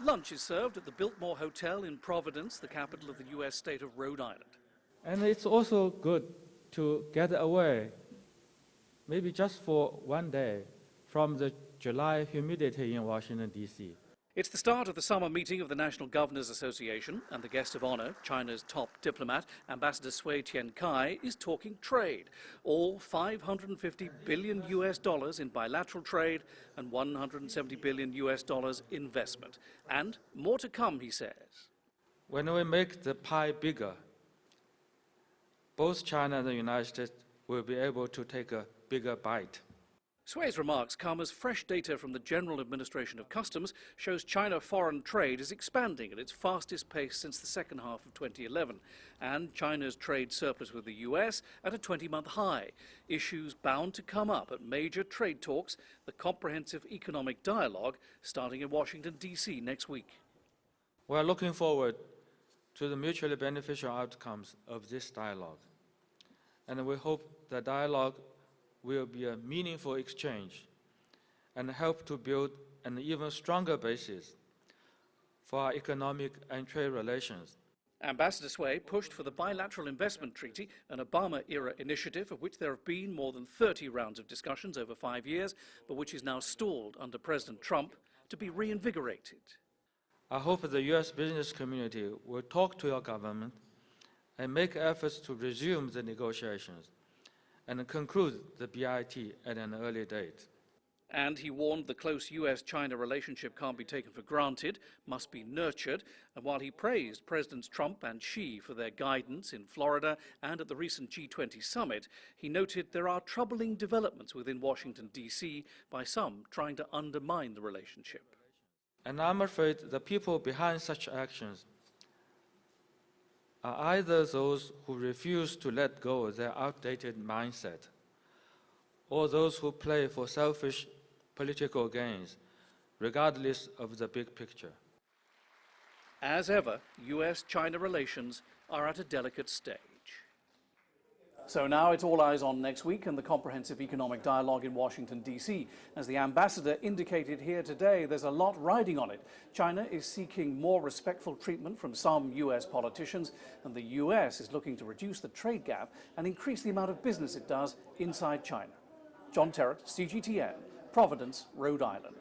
Lunch is served at the Biltmore Hotel in Providence, the capital of the U.S. state of Rhode Island. And it's also good to get away, maybe just for one day, from the July humidity in Washington, D.C. It's the start of the summer meeting of the National Governors Association, and the guest of honor, China's top diplomat, Ambassador Cui Tiankai, is talking trade. All $550 billion in bilateral trade and $170 billion investment. And more to come, he says. When we make the pie bigger, both China and the United States will be able to take a bigger bite. Cui's remarks come as fresh data from the General Administration of Customs shows China foreign trade is expanding at its fastest pace since the second half of 2011, and China's trade surplus with the U.S. at a 20-month high. Issues bound to come up at major trade talks, the Comprehensive Economic Dialogue, starting in Washington, D.C. next week. We are looking forward to the mutually beneficial outcomes of this dialogue, and we hope the dialogue will be a meaningful exchange and help to build an even stronger basis for our economic and trade relations. Ambassador Cui pushed for the bilateral investment treaty, an Obama-era initiative of which there have been more than 30 rounds of discussions over 5 years, but which is now stalled under President Trump, to be reinvigorated. I hope the U.S. business community will talk to your government and make efforts to resume the negotiations and conclude the BIT at an early date. And he warned the close U.S.-China relationship can't be taken for granted, must be nurtured. And while he praised Presidents Trump and Xi for their guidance in Florida and at the recent G20 summit, he noted there are troubling developments within Washington, D.C. by some trying to undermine the relationship. And I'm afraid the people behind such actions are either those who refuse to let go of their outdated mindset, or those who play for selfish political gains, regardless of the big picture. As ever, U.S.-China relations are at a delicate stage. So now it's all eyes on next week and the Comprehensive Economic Dialogue in Washington, D.C. As the ambassador indicated here today, there's a lot riding on it. China is seeking more respectful treatment from some U.S. politicians, and the U.S. is looking to reduce the trade gap and increase the amount of business it does inside China. John Terrett, CGTN, Providence, Rhode Island.